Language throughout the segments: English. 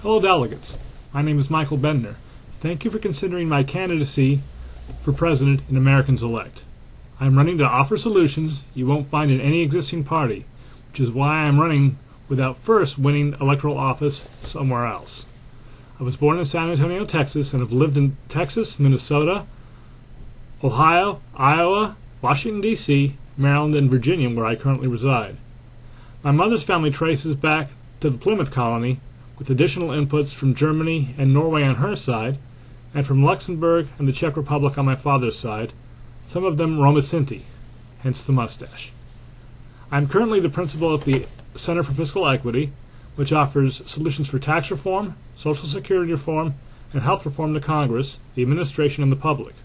Hello delegates, my name is Michael Bindner. Thank you for considering my candidacy for President in Americans Elect. I am running to offer solutions you won't find in any existing party, which is why I am running without first winning electoral office somewhere else. I was born in San Antonio, Texas, and have lived in Texas, Minnesota, Ohio, Iowa, Washington, D.C., Maryland, and Virginia, where I currently reside. My mother's family traces back to the Plymouth colony, with additional inputs from Germany and Norway on her side, and from Luxembourg and the Czech Republic on my father's side, some of them Roma Sinti, hence the mustache. I am currently the principal at the Center for Fiscal Equity, which offers solutions for tax reform, Social Security reform, and health reform to Congress, the administration, and the public.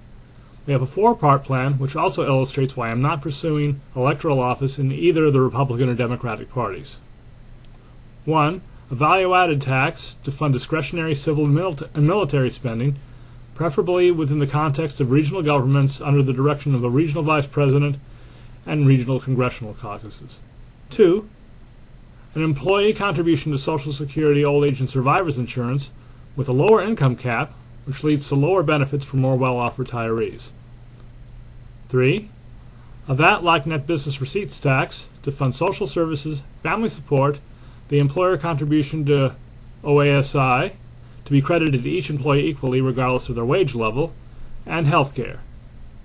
We have a four-part plan which also illustrates why I am not pursuing electoral office in either the Republican or Democratic parties. 1. A value-added tax to fund discretionary civil and military spending, preferably within the context of regional governments under the direction of a regional vice president and regional congressional caucuses. 2. An employee contribution to Social Security, old age, and survivors insurance with a lower income cap, which leads to lower benefits for more well-off retirees. 3. A VAT-like net business receipts tax to fund social services, family support, the employer contribution to OASI, to be credited to each employee equally regardless of their wage level, and health care.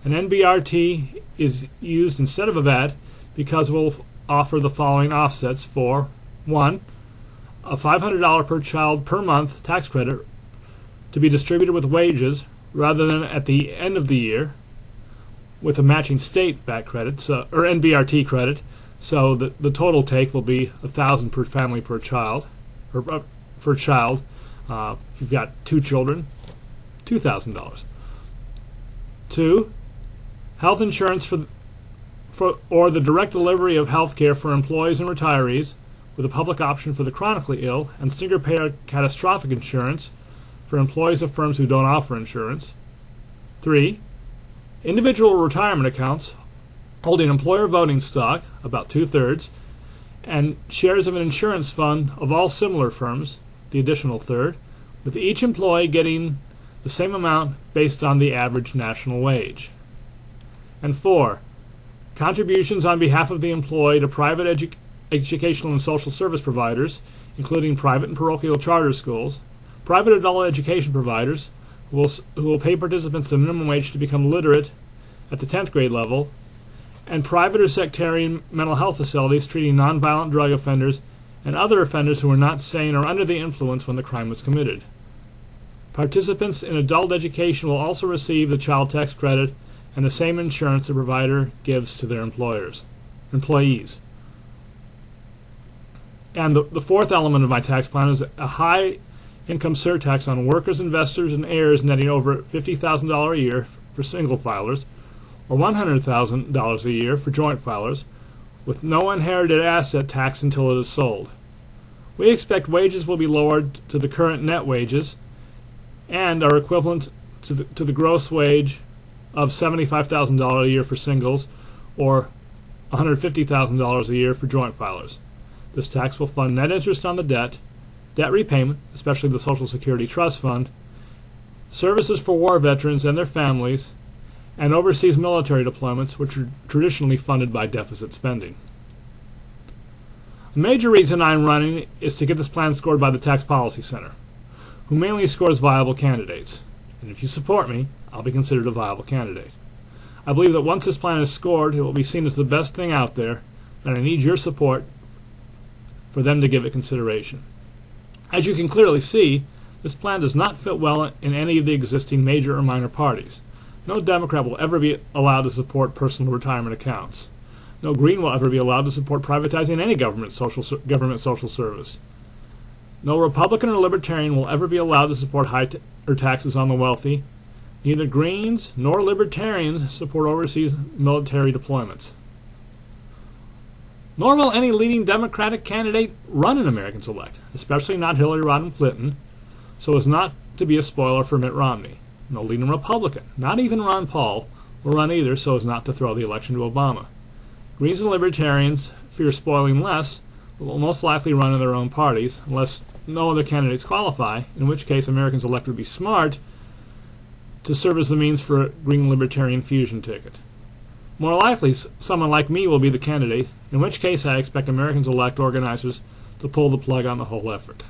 An NBRT is used instead of a VAT because it will offer the following offsets for 1. A $500 per child per month tax credit to be distributed with wages rather than at the end of the year with a matching state VAT credit, or NBRT credit, so the total take will be $1,000 per family per child, or per child. If you've got 2 children, $2,000. 2. Health insurance or the direct delivery of health care for employees and retirees, with a public option for the chronically ill, and single-payer catastrophic insurance for employees of firms who don't offer insurance. 3. Individual retirement accounts holding employer voting stock, about 2/3, and shares of an insurance fund of all similar firms, the additional third, with each employee getting the same amount based on the average national wage. And 4. Contributions on behalf of the employee to private educational and social service providers, including private and parochial charter schools, private adult education providers who will pay participants the minimum wage to become literate at the 10th grade level, and private or sectarian mental health facilities treating nonviolent drug offenders and other offenders who are not sane or under the influence when the crime was committed. Participants in adult education will also receive the child tax credit and the same insurance the provider gives to their employees. And the fourth element of my tax plan is a high income surtax on workers, investors, and heirs netting over $50,000 a year for single filers, or $100,000 a year for joint filers, with no inherited asset tax until it is sold. We expect wages will be lowered to the current net wages and are equivalent to the gross wage of $75,000 a year for singles, or $150,000 a year for joint filers. This tax will fund net interest on the debt repayment, especially the Social Security Trust Fund, services for war veterans and their families, and overseas military deployments, which are traditionally funded by deficit spending. A major reason I'm running is to get this plan scored by the Tax Policy Center, who mainly scores viable candidates. And if you support me, I'll be considered a viable candidate. I believe that once this plan is scored, it will be seen as the best thing out there, and I need your support for them to give it consideration. As you can clearly see, this plan does not fit well in any of the existing major or minor parties. No Democrat will ever be allowed to support personal retirement accounts. No Green will ever be allowed to support privatizing any government social service. No Republican or Libertarian will ever be allowed to support taxes on the wealthy. Neither Greens nor Libertarians support overseas military deployments. Nor will any leading Democratic candidate run in Americans Elect, especially not Hillary Rodham Clinton, so as not to be a spoiler for Mitt Romney. No leading Republican, not even Ron Paul, will run either, so as not to throw the election to Obama. Greens and Libertarians fear spoiling less, but will most likely run in their own parties unless no other candidates qualify, in which case Americans Elect would be smart to serve as the means for a green libertarian fusion ticket. More likely, someone like me will be the candidate, in which case I expect Americans Elect organizers to pull the plug on the whole effort.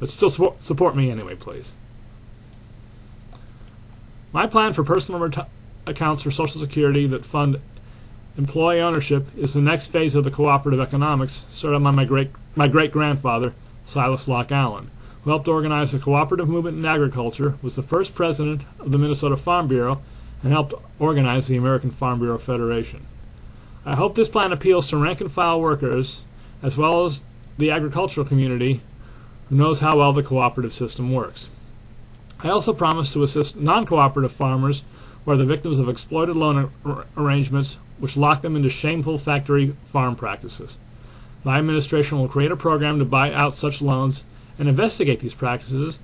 But still support me anyway, please. My plan for personal accounts for Social Security that fund employee ownership is the next phase of the cooperative economics started by my great-grandfather, Silas Locke Allen, who helped organize the cooperative movement in agriculture, was the first president of the Minnesota Farm Bureau, and helped organize the American Farm Bureau Federation. I hope this plan appeals to rank-and-file workers as well as the agricultural community who knows how well the cooperative system works. I also promise to assist non-cooperative farmers who are the victims of exploited loan arrangements which lock them into shameful factory farm practices. My administration will create a program to buy out such loans and investigate these practices,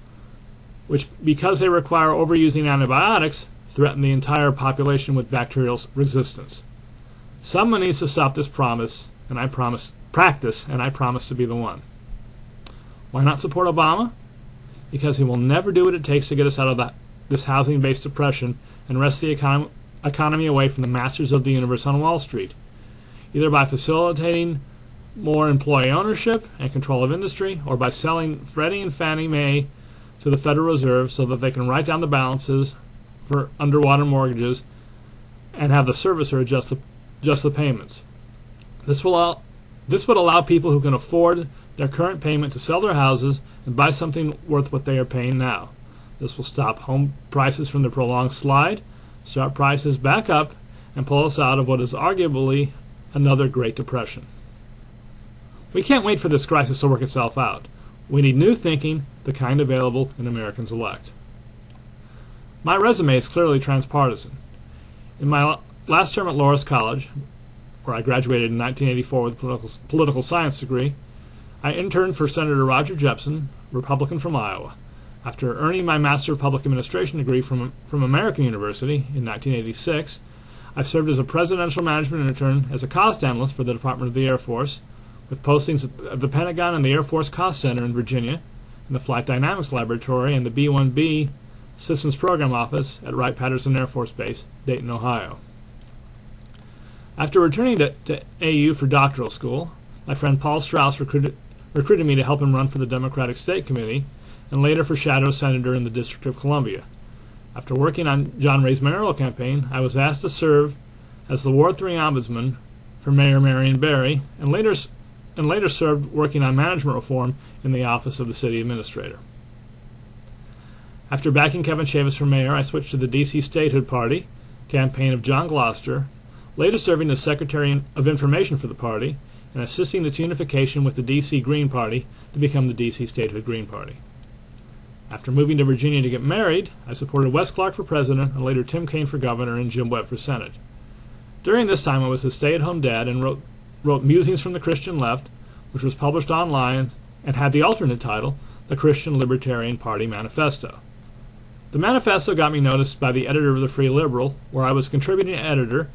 which, because they require overusing antibiotics, threaten the entire population with bacterial resistance. Someone needs to stop this practice, and I promise to be the one. Why not support Obama? Because he will never do what it takes to get us out of this housing-based depression and wrest the economy away from the masters of the universe on Wall Street, either by facilitating more employee ownership and control of industry, or by selling Freddie and Fannie Mae to the Federal Reserve so that they can write down the balances for underwater mortgages and have the servicer adjust the payments. This would allow people who can afford their current payment to sell their houses and buy something worth what they are paying now. This will stop home prices from the prolonged slide, start prices back up, and pull us out of what is arguably another Great Depression. We can't wait for this crisis to work itself out. We need new thinking, the kind available in Americans Elect. My resume is clearly transpartisan. In my last term at Loras College, where I graduated in 1984 with a political science degree, I interned for Senator Roger Jepsen, Republican from Iowa. After earning my Master of Public Administration degree from American University in 1986, I served as a presidential management intern as a cost analyst for the Department of the Air Force, with postings at the Pentagon and the Air Force Cost Center in Virginia, in the Flight Dynamics Laboratory, and the B-1B Systems Program Office at Wright-Patterson Air Force Base, Dayton, Ohio. After returning to AU for doctoral school, my friend Paul Strauss recruited me to help him run for the Democratic State Committee, and later for Shadow Senator in the District of Columbia. After working on John Ray's mayoral campaign, I was asked to serve as the Ward 3 Ombudsman for Mayor Marion Barry, and later served working on management reform in the Office of the City Administrator. After backing Kevin Chavis for mayor, I switched to the D.C. Statehood Party, campaign of John Gloucester, later serving as Secretary of Information for the party, and assisting its unification with the D.C. Green Party to become the D.C. Statehood Green Party. After moving to Virginia to get married, I supported Wes Clark for president and later Tim Kaine for governor and Jim Webb for Senate. During this time, I was a stay-at-home dad and wrote Musings from the Christian Left, which was published online and had the alternate title, The Christian Libertarian Party Manifesto. The manifesto got me noticed by the editor of the Free Liberal, where I was contributing editor.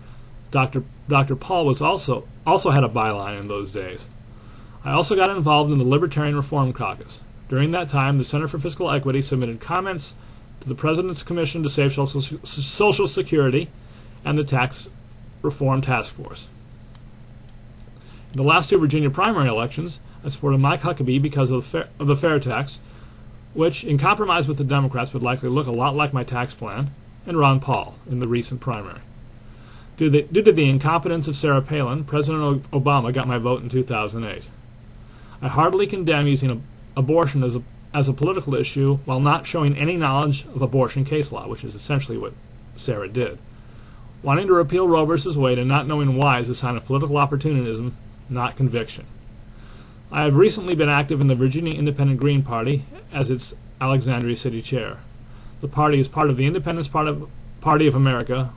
Dr. Paul was also had a byline in those days. I also got involved in the Libertarian Reform Caucus. During that time, the Center for Fiscal Equity submitted comments to the President's Commission to Save Social Security and the Tax Reform Task Force. In the last two Virginia primary elections, I supported Mike Huckabee because of the fair tax, which, in compromise with the Democrats, would likely look a lot like my tax plan, and Ron Paul in the recent primary. Due to the incompetence of Sarah Palin, President Obama got my vote in 2008. I heartily condemn using abortion as a political issue while not showing any knowledge of abortion case law, which is essentially what Sarah did. Wanting to repeal Roe v. Wade and not knowing why is a sign of political opportunism, not conviction. I have recently been active in the Virginia Independent Green Party as its Alexandria City Chair. The party is part of the Independence Party of America,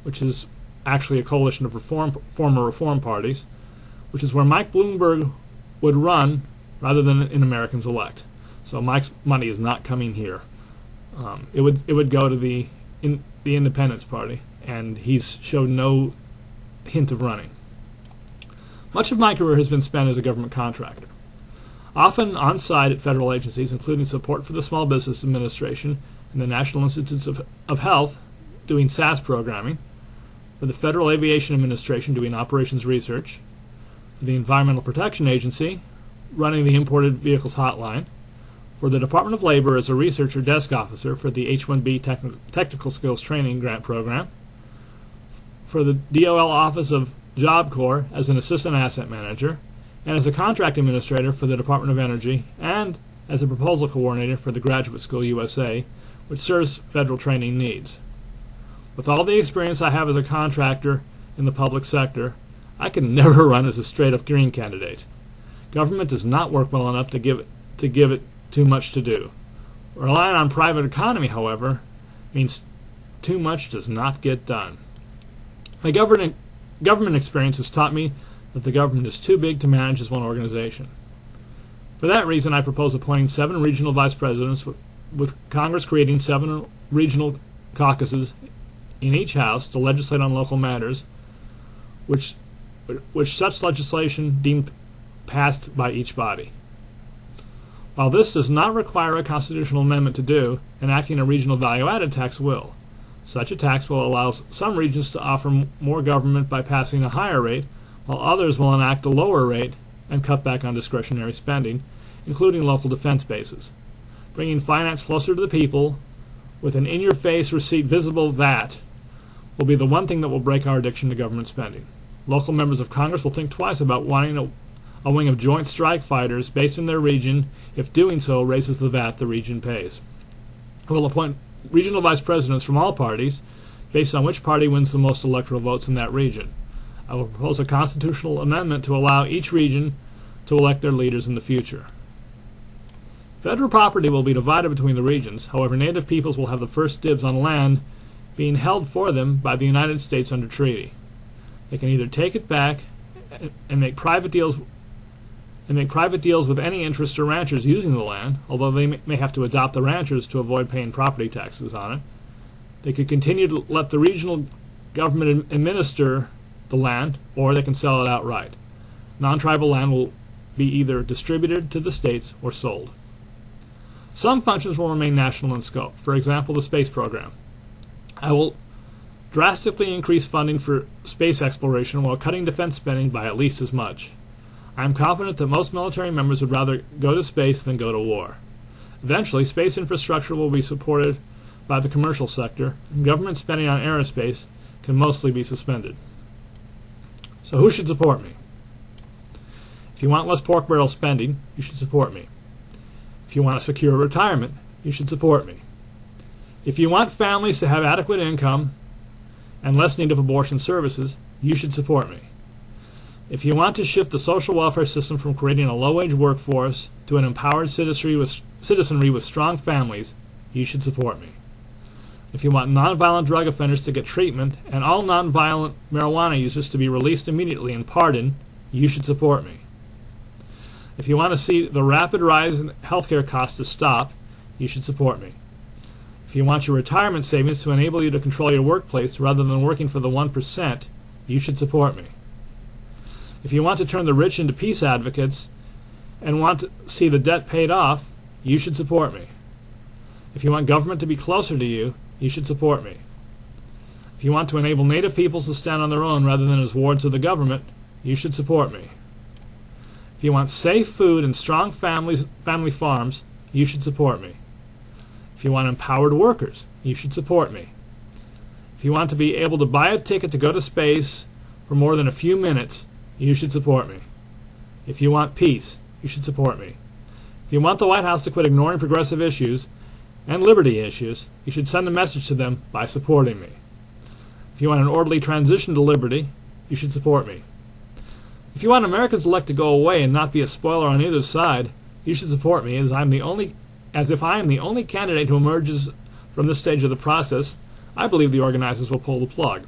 which is actually a coalition of former reform parties, which is where Mike Bloomberg would run rather than in Americans Elect. So Mike's money is not coming here. It would go to the Independence Party, and he's showed no hint of running. Much of my career has been spent as a government contractor, often on site at federal agencies, including support for the Small Business Administration and the National Institutes of Health, doing SAS programming, for the Federal Aviation Administration doing operations research, for the Environmental Protection Agency running the Imported Vehicles Hotline, for the Department of Labor as a researcher desk officer for the H-1B Technical Skills Training Grant Program, for the DOL Office of Job Corps as an assistant asset manager, and as a contract administrator for the Department of Energy, and as a proposal coordinator for the Graduate School USA, which serves federal training needs. With all the experience I have as a contractor in the public sector, I can never run as a straight-up green candidate. Government does not work well enough to give it too much to do. Relying on private economy, however, means too much does not get done. My government experience has taught me that the government is too big to manage as one organization. For that reason, I propose appointing 7 regional vice presidents, with Congress creating 7 regional caucuses in each house to legislate on local matters, which such legislation deemed passed by each body. While this does not require a constitutional amendment to do, enacting a regional value-added tax will. Such a tax will allow some regions to offer more government by passing a higher rate, while others will enact a lower rate and cut back on discretionary spending, including local defense bases. Bringing finance closer to the people with an in-your-face receipt visible VAT will be the one thing that will break our addiction to government spending. Local members of Congress will think twice about wanting a wing of joint strike fighters based in their region if doing so raises the VAT the region pays. I will appoint regional vice presidents from all parties based on which party wins the most electoral votes in that region. I will propose a constitutional amendment to allow each region to elect their leaders in the future. Federal property will be divided between the regions. However, native peoples will have the first dibs on land being held for them by the United States under treaty. They can either take it back and make private deals with any interest or ranchers using the land, although they may have to adopt the ranchers to avoid paying property taxes on it. They could continue to let the regional government administer the land, or they can sell it outright. Non-tribal land will be either distributed to the states or sold. Some functions will remain national in scope, for example, the space program. I will drastically increase funding for space exploration while cutting defense spending by at least as much. I am confident that most military members would rather go to space than go to war. Eventually, space infrastructure will be supported by the commercial sector, and government spending on aerospace can mostly be suspended. So who should support me? If you want less pork barrel spending, you should support me. If you want a secure retirement, you should support me. If you want families to have adequate income and less need of abortion services, you should support me. If you want to shift the social welfare system from creating a low-wage workforce to an empowered citizenry with strong families, you should support me. If you want nonviolent drug offenders to get treatment and all nonviolent marijuana users to be released immediately and pardoned, you should support me. If you want to see the rapid rise in healthcare costs to stop, you should support me. If you want your retirement savings to enable you to control your workplace rather than working for the 1%, you should support me. If you want to turn the rich into peace advocates and want to see the debt paid off, you should support me. If you want government to be closer to you, you should support me. If you want to enable native peoples to stand on their own rather than as wards of the government, you should support me. If you want safe food and strong family farms, you should support me. If you want empowered workers, you should support me. If you want to be able to buy a ticket to go to space for more than a few minutes, you should support me. If you want peace, you should support me. If you want the White House to quit ignoring progressive issues and liberty issues, you should send a message to them by supporting me. If you want an orderly transition to liberty, you should support me. If you want Americans elect to go away and not be a spoiler on either side, you should support me as if I am the only candidate who emerges from this stage of the process. I believe the organizers will pull the plug.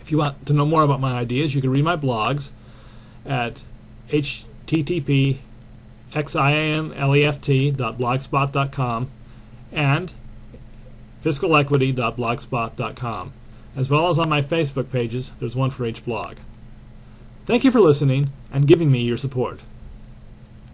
If you want to know more about my ideas, you can read my blogs at http://xianleft.blogspot.com and fiscalequity.blogspot.com, as well as on my Facebook pages. There's one for each blog. Thank you for listening and giving me your support.